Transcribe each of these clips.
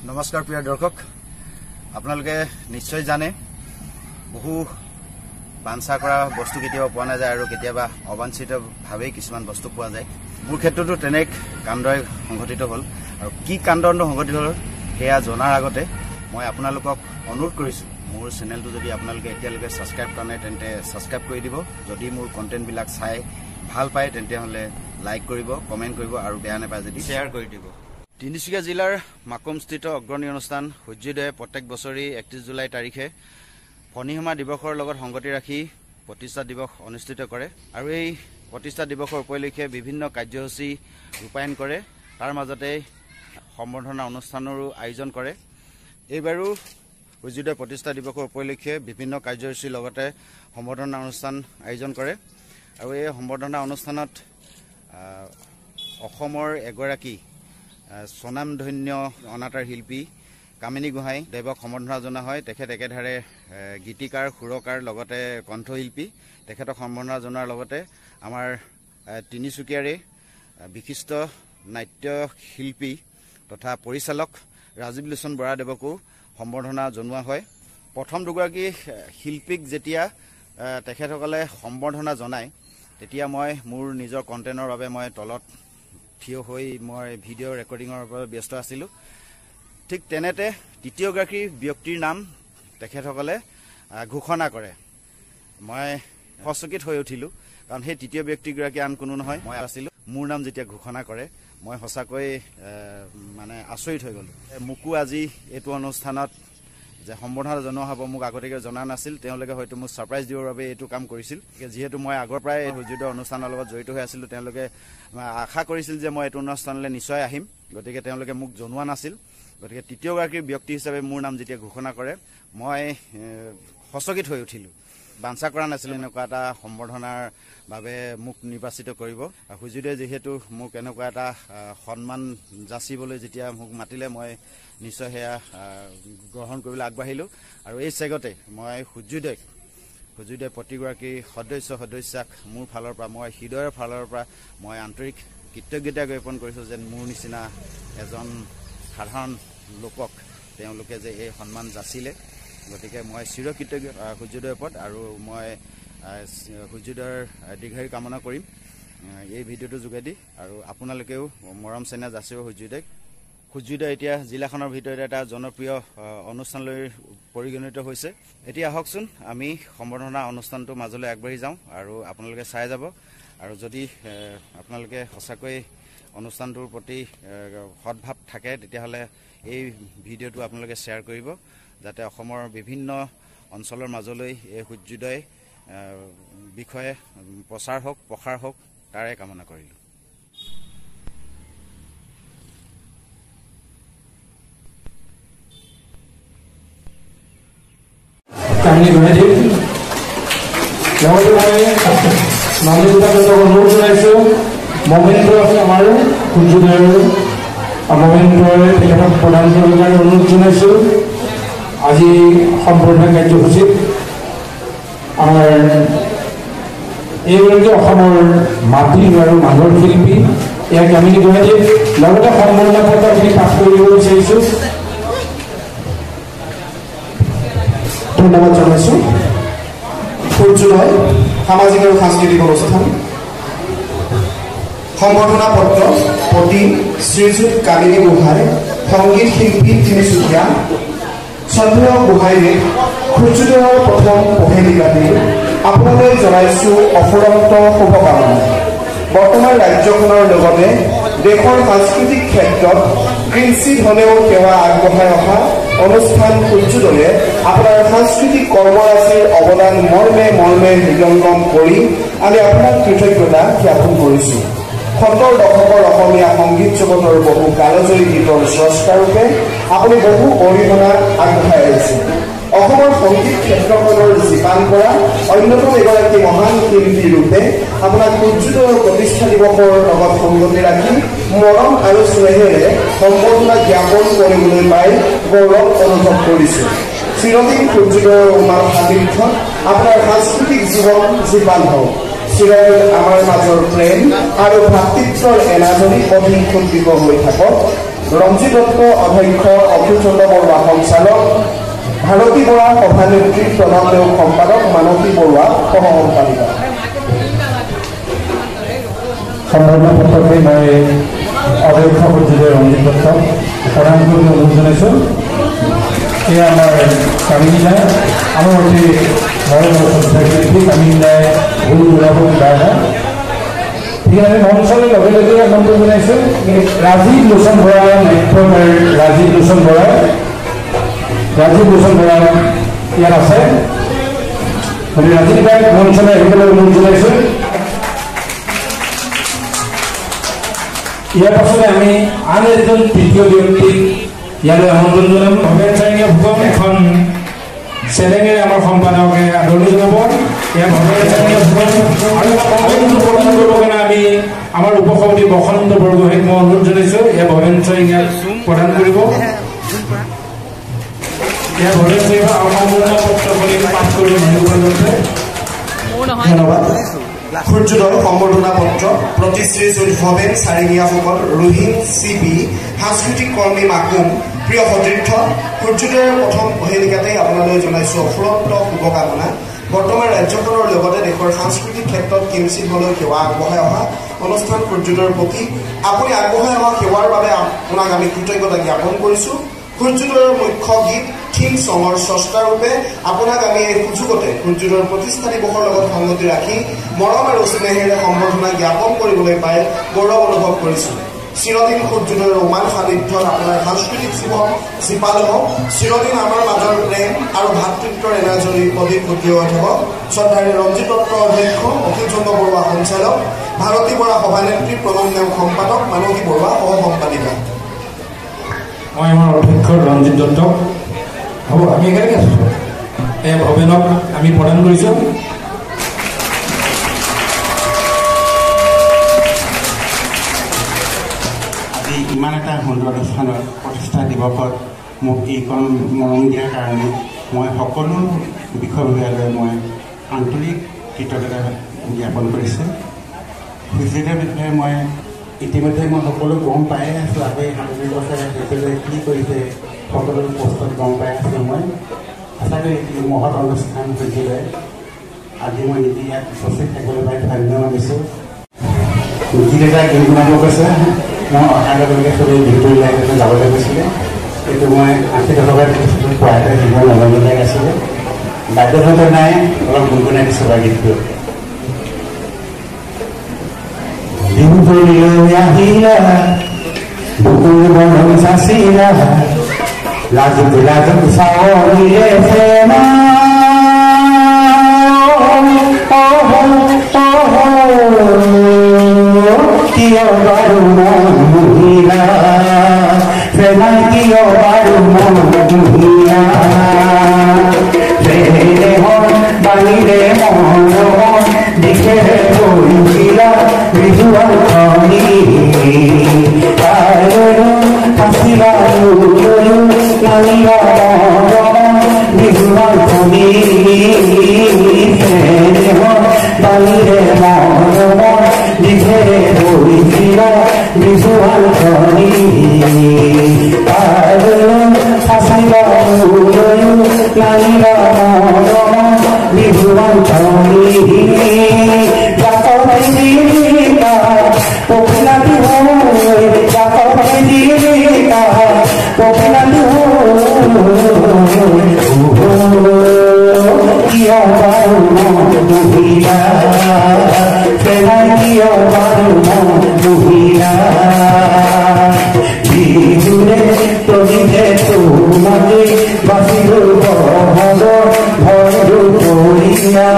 নমস্কাৰ প্ৰিয় দৰ্শক, আপোনালোকে নিশ্চয় জানে বহু বাঞ্ছা কৰা বস্তু কেতিয়াবা পোৱা নাযায় আৰু কেতিয়াবা অবাঞ্ছিতভাৱে কিছুমান বস্তু পোৱা যায়। মোৰ ক্ষেত্ৰতো তেনে কাণ্ডই সংঘটিত হ'ল আৰু কি কাণ্ডটো সংঘটিত হ'ল সেয়া জনাৰ আগতে মই আপোনালোকক অনুৰোধ কৰিছোঁ, মোৰ চেনেলটো যদি আপোনালোকে এতিয়ালৈকে ছাবস্ক্ৰাইব কৰা নাই তেন্তে ছাবস্ক্ৰাইব কৰি দিব। যদি মোৰ কণ্টেণ্টবিলাক চাই ভাল পায় তেন্তে লাইক কৰিব, কমেণ্ট কৰিব আৰু বেয়া নাপায় যদি শ্বেয়াৰ কৰি দিব। তিনিচুকীয়া জিলাৰ মাকুমস্থিত অগ্ৰণী অনুষ্ঠান সূৰ্যোদয়ে প্ৰত্যেক বছৰে 31 জুলাই তাৰিখে ফণীসীমা দিৱসৰ লগত সংগতি ৰাখি প্ৰতিষ্ঠা দিৱস অনুষ্ঠিত কৰে আৰু এই প্ৰতিষ্ঠা দিৱসৰ উপলক্ষে বিভিন্ন কাৰ্যসূচী ৰূপায়ণ কৰে। তাৰ মাজতে সম্বৰ্ধনা অনুষ্ঠানৰো আয়োজন কৰে। এইবাৰো সূৰ্যোদয় প্ৰতিষ্ঠা দিৱসৰ উপলক্ষে বিভিন্ন কাৰ্যসূচীৰ লগতে সম্বৰ্ধনা অনুষ্ঠান আয়োজন কৰে আৰু এই সম্বৰ্ধনা অনুষ্ঠানত অসমৰ এগৰাকী স্বনামধন্য অনাতাঁৰ শিল্পী কামিনী গোহাঁই দেৱক সম্বৰ্ধনা জনোৱা হয়। তেখেত একেধাৰে গীতিকাৰ, সুৰকাৰ লগতে কণ্ঠশিল্পী। তেখেতক সম্বৰ্ধনা জনোৱাৰ লগতে আমাৰ তিনিচুকীয়াৰে বিশিষ্ট নাট্যশিল্পী তথা পৰিচালক ৰাজীৱ লোচন বৰাদেৱকো সম্বৰ্ধনা জনোৱা হয়। প্ৰথম দুগৰাকী শিল্পীক যেতিয়া তেখেতসকলে সম্বৰ্ধনা জনায় তেতিয়া মই মোৰ নিজৰ কণ্টেণ্টৰ বাবে মই তলত থিয় হৈ মই ভিডিঅ' ৰেকৰ্ডিঙৰ বাবে ব্যস্ত আছিলোঁ। ঠিক তেনেতে তৃতীয়গৰাকী ব্যক্তিৰ নাম তেখেতসকলে ঘোষণা কৰে। মই সচকিত হৈ উঠিলোঁ, কাৰণ সেই তৃতীয় ব্যক্তিগৰাকী আন কোনো নহয়, মই আছিলোঁ। মোৰ নাম যেতিয়া ঘোষণা কৰে মই সঁচাকৈ আচৰিত হৈ গ'লোঁ। মোকো আজি এইটো অনুষ্ঠানত যে সম্বৰ্ধনা জনোৱা হ'ব মোক আগতীয়াকৈ জনা নাছিল। তেওঁলোকে হয়তো মোক ছাৰপ্ৰাইজ দিবৰ বাবে এইটো কাম কৰিছিল। যিহেতু মই আগৰ পৰাই সূৰ্যোদয় অনুষ্ঠানৰ লগত জড়িত হৈ আছিলোঁ, তেওঁলোকে আশা কৰিছিল যে মই এইটো অনুষ্ঠানলৈ নিশ্চয় আহিম, গতিকে তেওঁলোকে মোক জনোৱা নাছিল। গতিকে তৃতীয়গৰাকী ব্যক্তি হিচাপে মোৰ নাম যেতিয়া ঘোষণা কৰে মই সচকিত হৈ উঠিলোঁ। বাঞ্ছা কৰা নাছিলোঁ এনেকুৱা এটা সম্বৰ্ধনাৰ বাবে মোক নিৰ্বাচিত কৰিব। সূৰ্যোদয়ে যিহেতু মোক এনেকুৱা এটা সন্মান যাচিবলৈ যেতিয়া মোক মাতিলে মই নিশ্চয় সেয়া গ্ৰহণ কৰিবলৈ আগবাঢ়িলোঁ আৰু এই চেগতে মই সূৰ্যোদয় প্ৰতিগৰাকী সদস্যাক মোৰ ফালৰ পৰা, মই হৃদয়ৰ ফালৰ পৰা মই আন্তৰিক কৃতজ্ঞতা জ্ঞাপন কৰিছোঁ যে মোৰ নিচিনা এজন সাধাৰণ লোকক তেওঁলোকে যে এই সন্মান যাচিলে। গতিকে মই চিৰকৃতজ্ঞ সূৰ্যোদয়ৰ ওপৰত আৰু মই সূৰ্যোদয়ৰ দীৰ্ঘায়ু কামনা কৰিম এই ভিডিঅ'টোৰ যোগেদি আৰু আপোনালোকেও মৰম চেনেহ যাচিব সূৰ্যোদয়ক। সূৰ্যোদয় এতিয়া জিলাখনৰ ভিতৰত এটা জনপ্ৰিয় অনুষ্ঠানলৈ পৰিগণিত হৈছে। এতিয়া আহকচোন আমি সম্বৰ্ধনা অনুষ্ঠানটোৰ মাজলৈ আগবাঢ়ি যাওঁ আৰু আপোনালোকে চাই যাব। আৰু যদি আপোনালোকে সঁচাকৈ অনুষ্ঠানটোৰ প্ৰতি সদ্ভাৱ থাকে তেতিয়াহ'লে এই ভিডিঅ'টো আপোনালোকে শ্বেয়াৰ কৰিব, যাতে অসমৰ বিভিন্ন অঞ্চলৰ মাজলৈ এই সূৰ্যোদয় বিষয়ে প্ৰচাৰ হওক, প্ৰসাৰ হওক, তাৰে কামনা কৰিলোঁ। অনুৰোধ জনাইছোঁ মমেণ্ট আছে আমাৰ সূৰ্যোদয়ৰ মমেণ্টৰে তেখেতক প্ৰদান কৰিবলৈ কাৰণে অনুৰোধ জনাইছোঁ। আজি সম্বৰ্ধনা কাৰ্যসূচীত আমাৰ এইগৰাকী অসমৰ মাটি আৰু মানুহৰ শিল্পী ইয়াক কামিনী গোহাঁইক লগতে সম্বৰ্ধনা পত্ৰখিনি পাঠ কৰিব বিচাৰিছোঁ। ধন্যবাদ জনাইছোঁ। সূৰ্যোদয় সামাজিক আৰু সাংস্কৃতিক অনুষ্ঠান সম্বৰ্ধনা পত্ৰ প্ৰতি শ্ৰীযুত কামিনী গোহাঁই, সংগীত শিল্পী তিনিচুকীয়া। শ্ৰদ্ধেয় গোহাঁইদেৱ, সূৰ্যোদয়ৰ প্ৰথম পহেলিকাতে আপোনালৈ জনাইছোঁ অফুৰন্ত শুভকামনা। বৰ্তমান ৰাজ্যখনৰ লগতে দেশৰ সাংস্কৃতিক ক্ষেত্ৰত কিঞ্চিত হ'লেও সেৱা আগবঢ়াই অহা অনুষ্ঠান সূৰ্যোদয়ে আপোনাৰ সাংস্কৃতিক কৰ্মৰাজিৰ অৱদান মৰ্মে হৃদয়ংগম কৰি আমি আপোনাক কৃতজ্ঞতা জ্ঞাপন কৰিছোঁ। 70 দশকৰ অসমীয়া সংগীত জগতৰ বহু কালজয়ী গীতৰ স্ৰষ্টাৰূপে আপুনি বহু অৰিহণা আগবঢ়াই আহিছে। অসমৰ সংগীত ক্ষেত্ৰখনৰ জীপান কৰা অন্যতম এগৰাকী মহান শিল্পী ৰূপে আপোনাক সূৰ্যোদয়ৰ প্ৰতিষ্ঠা দিৱসৰ লগত সংগতি ৰাখি মৰম আৰু স্নেহেৰে সম্বৰ্ধনা জ্ঞাপন কৰিবলৈ পাই গৌৰৱ অনুভৱ কৰিছোঁ। চিৰদিন সূৰ্যোদয়ৰ উমাৰ সান্নিধ্যত আপোনাৰ সাংস্কৃতিক জীৱন জীপান হওক। চিৰদিন আমাৰ মাজৰ প্ৰেম আৰু ভাতৃত্বৰ এনাজনী অধিক হৈ থাকক। ৰঞ্জিত দত্ত অধ্যক্ষ, অখিল চন্দ্ৰ বৰুৱা সঞ্চালক, ভাৰতী বৰা সভানেত্ৰী, প্ৰণৱ নেওগ সম্পাদক, মানসী বৰুৱা সহ-সম্পাদিকা। সম্বৰ্ধনা পত্ৰটি মই অধ্যক্ষ সূৰ্যোদয় ৰঞ্জিত দত্তক প্ৰদান কৰিবলৈ অনুৰোধ জনাইছোঁ। এয়া আমাৰ কামিনী দাই, আমাৰ অতি মৰমৰ শ্ৰদ্ধাশিল্পী কামিনী দাই ভুল ওলাব কিবা ঠিক আছে। মঞ্চলৈ লগে লগে আমন্ত্ৰণ জনাইছোঁ ৰাজীৱ লোচন বৰা, নাট্যকাৰ ৰাজীৱ লোচন বৰা। ৰাজীৱ লোচন বৰা ইয়াত আছে, গতিকে ৰাজীৱ দাইক মঞ্চলৈ আহিবলৈ অনুৰোধ জনাইছোঁ। ইয়াৰ পাছতে আমি আন এজন তৃতীয় ব্যক্তিক ইয়ালৈ আমন্ত্ৰণ জনাম। ভৱেন চাৰিঙীয়া ফুকন এখন চেলেঙেৰে আমাৰ সম্পাদকে আদৰণি জনাব। ইয়াত ভৱেন চাৰিঙীয়া ফুকন আৰু প্ৰদান কৰিবৰ কাৰণে আমি আমাৰ উপসভাপতি বসন্ত বৰগোহাঁইক মই অনুৰোধ জনাইছোঁ। এয়া ভৱেন চাৰিঙীয়াক প্ৰদান কৰিব। এয়া ভৱেন চাৰিঙীয়া সম্বৰ্ধনা পত্ৰখনি পাঠ কৰিব। ধন্যবাদ। সূৰ্যোদয় সম্বৰ্ধনা পত্ৰ প্ৰতি শ্ৰীযুত ভৱেন চাৰিঙীয়াসকল, ৰোহিণ CP, সাংস্কৃতিক কৰ্মী মাকুম, প্ৰিয় সতীৰ্থ, সূৰ্যোদয়ৰ প্ৰথম পহেলিকাতে আপোনালৈ জনাইছোঁ অফুৰন্ত শুভকামনা। বৰ্তমান ৰাজ্যখনৰ লগতে দেশৰ সাংস্কৃতিক ক্ষেত্ৰত কিঞ্চিতলৈ সেৱা আগবঢ়াই অহা অনুষ্ঠান সূৰ্যোদয়ৰ প্ৰতি আপুনি আগবঢ়াই অহা সেৱাৰ বাবে আপোনাক আমি কৃতজ্ঞতা জ্ঞাপন কৰিছোঁ। সূৰ্যোদয়ৰ মুখ্য গীত থিম চঙৰ স্ৰষ্টাৰূপে আপোনাক আমি এই সুযোগতে সূৰ্যোদয়ৰ প্ৰতিষ্ঠা দিৱসৰ লগত সংগতি ৰাখি মৰম আৰু স্নেহেৰে সম্বৰ্ধনা জ্ঞাপন কৰিবলৈ পাই গৌৰৱ অনুভৱ কৰিছোঁ। চিৰদিন সূৰ্যোদয়ৰ উমান সান্নিধ্যত আপোনাৰ সাংস্কৃতিক জীৱন জীপাল হওক, চিৰদিন আমাৰ মাজৰ প্ৰেম আৰু ভাতৃত্বৰ এনাজৰী অধিক গতি হৈ থাকক। শ্ৰদ্ধাৰে ৰঞ্জিত দত্ত অধ্যক্ষ, অখিল চন্দ্ৰ বৰুৱা সঞ্চালক, ভাৰতী বৰা সভানেত্ৰী, প্ৰণৱ নেওগ সম্পাদক, মানসী বৰুৱা সহ-সম্পাদিকা। মই আমাৰ অধ্যক্ষ ৰঞ্জিত দত্তক, হ'ব আমি একেলগে আছোঁ, এই ভৱেনক আমি প্ৰদান কৰিছোঁ। আজি ইমান এটা সুন্দৰ অনুষ্ঠানত প্ৰতিষ্ঠা দিৱসত মোক এইকণ মৰম দিয়াৰ কাৰণে মই সকলো বিষয়ববীয়ালৈ মই আন্তৰিক কৃতজ্ঞতা জ্ঞাপন কৰিছোঁ। সূৰ্যোদয়ৰ বিষয়ে মই ইতিমধ্যে মই সকলো গম পায়ে আছোঁ। আজি ৭ বছৰে সেইটোলৈ কি কৰিছে সকলো পোষ্টত গম পাই আছোঁ। মই সঁচাকৈ এই মহৎ অনুষ্ঠান সূৰ্যোদয় আজি মই নিজে ইয়াত উপস্থিত থাকিবলৈ পাই ধন্যবাদ দিছোঁ। যিকেইটা গীত বনাব কৈছে মই অহাৰ লগে লগে চবেই ভিতৰি লাইন যাবলৈ গৈছিলে। এইটো মই ৮০ টকাৰ পোৱাতে দিব নলগীয়া আছিলে। বাধ্যতা নাই, অলপ গুণগুণাই দিছোঁ বা গীতটো। দিনলৈ আহিলা বুকুৰ বন চাচিলা, লাজুক লাজুক চাৱৰিলে প্ৰেমা, কিয় বাৰু মন মুহিলা প্ৰেমা, কিয় বাৰু মন মুহিলা, প্ৰেমৰ বাণীৰে মন দিশেৰে কৰিলা বিহুৱান খনি, ফাঁচিলা নালিলা বিহুৱান খনি, প্ৰেমৰ বাণীৰে মন দিশেৰে কৰিলা বিহুৱান খনি, ফাঁচিলা নালিলা বিহুৱান খনি, পখিলাটি হৈ জাতকে দিলা, পখিলাটি কিয় বাৰু মন মুহিলা, প্ৰেমাই কিয় বাৰু মন মুহিলা, বিহুৰে তলিতে তোমাকে বাচিলো বহল ভয়ো কৰিলা,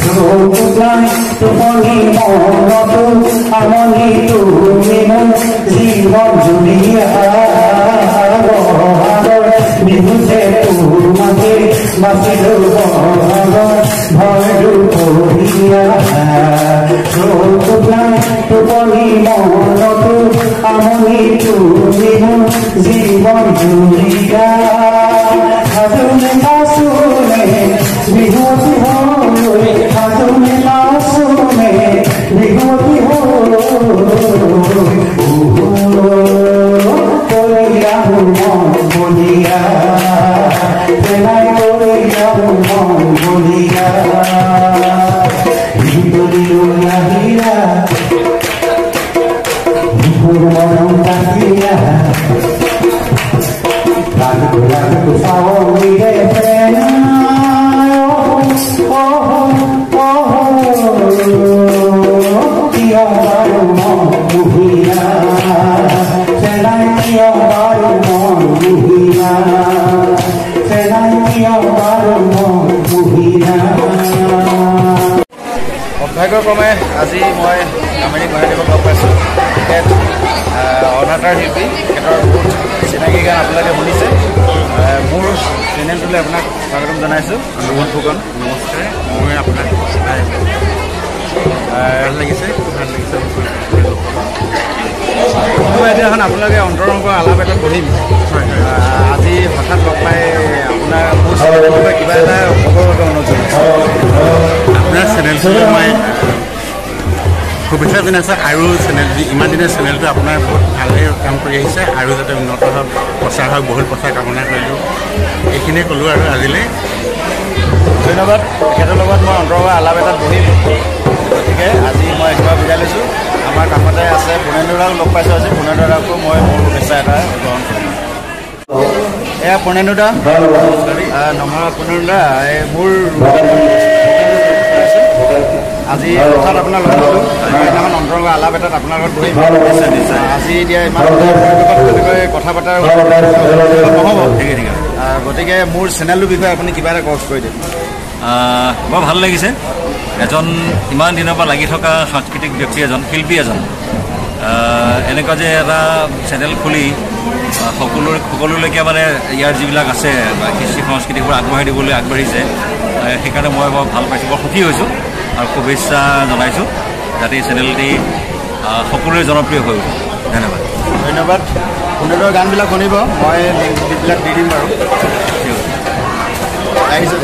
চকুলাই টোপনি মনতো আমনি তুমি মোৰ জীৱন জুৰিয়া, বহাগৰ বিহুতে তোমাকে বাচিলো বহল ভয়ো কৰিলা, চকুলাই টোপনি মনতো আমনি তুমি মোৰ জীৱন জুৰিয়া, সাজুনে নাচুনে বিহুতি হৈ, সাজুনে নাচুনে বিহুতি হৈ, সৌভাগ্যক্ৰমে আজি মই কামিনী গোহাঁইদেৱক লগ পাইছোঁ। তেখেত অনাতাঁৰ শিল্পী, তেখেতৰ বহুত চিনাকি গান আপোনালোকে শুনিছে। মোৰ চেনেলটোলৈ আপোনাক স্বাগতম জনাইছোঁ। ৰোহন ফুকন, নমস্কাৰ। মই আপোনাক ভাল লাগিছে, ভাল লাগিছে। মই এদিনাখন আপোনালোকে অন্তৰৰ পৰা আলাপ এটাত বহিম। আজি হঠাৎ লগ পাই আপোনাৰ মোৰ চেনেলৰ পৰা কিবা এটা খবৰ অনুৰোধ জনাইছোঁ। আপোনাৰ চেনেলটোলৈ মই শুভেচ্ছা জনাইছোঁ। আৰু চেনেল ইমান দিনৰ চেনেলটো আপোনাৰ বহুত ভালদৰে কাম কৰি আহিছে আৰু যাতে উন্নত হওক, প্ৰচাৰ হওক, বহুল প্ৰচাৰ কামনা কৰিলোঁ। এইখিনিয়ে ক'লোঁ আৰু আজিলৈ ধন্যবাদ। তেখেতৰ লগত মই অন্তৰৰ পৰা আলাপ এটাত বহিম। গতিকে আজি মই একবাৰ বিদায় লৈছোঁ। আমাৰ কাষতে আছে পুনেন্দুদাক লগ পাইছোঁ। আজি পুনেন্দুদাকো মই মোৰ শুভেচ্ছা এটা গ্ৰহণ কৰিম। এয়া পুনেন্দুদা, নমস্কাৰ পুনেন্দুদা। মোৰ আজি হঠাৎ আপোনাৰ লগ পালোঁ। সেইদিনাখন অন্তৰৰ পৰা আলাপ এটাত আপোনাৰ লগত বহিম। আজি এতিয়া ইমান তেনেকৈ কথা পতাৰ নহ'ব। গতিকে মোৰ চেনেলটোৰ বিষয়ে আপুনি কিবা এটা কষ্ট কৰি দিয়ক। বৰ ভাল লাগিছে। এজন ইমান দিনৰ পৰা লাগি থকা সাংস্কৃতিক ব্যক্তি এজন, শিল্পী এজন, এনেকুৱা যে এটা চেনেল খুলি সকলোলৈকে মানে ইয়াৰ যিবিলাক আছে কৃষ্টি সংস্কৃতিবোৰ আগবঢ়াই দিবলৈ আগবাঢ়িছে। সেইকাৰণে মই বৰ ভাল পাইছোঁ, বৰ সুখী হৈছোঁ আৰু শুভেচ্ছা জনাইছোঁ যাতে এই চেনেলটি সকলোৰে জনপ্ৰিয় হৈ উঠে। ধন্যবাদ। ধন্যবাদ। পুনেন্দুৰ গানবিলাক শুনিব, মই লিংকবিলাক দি দিম বাৰু। আহিছোঁ।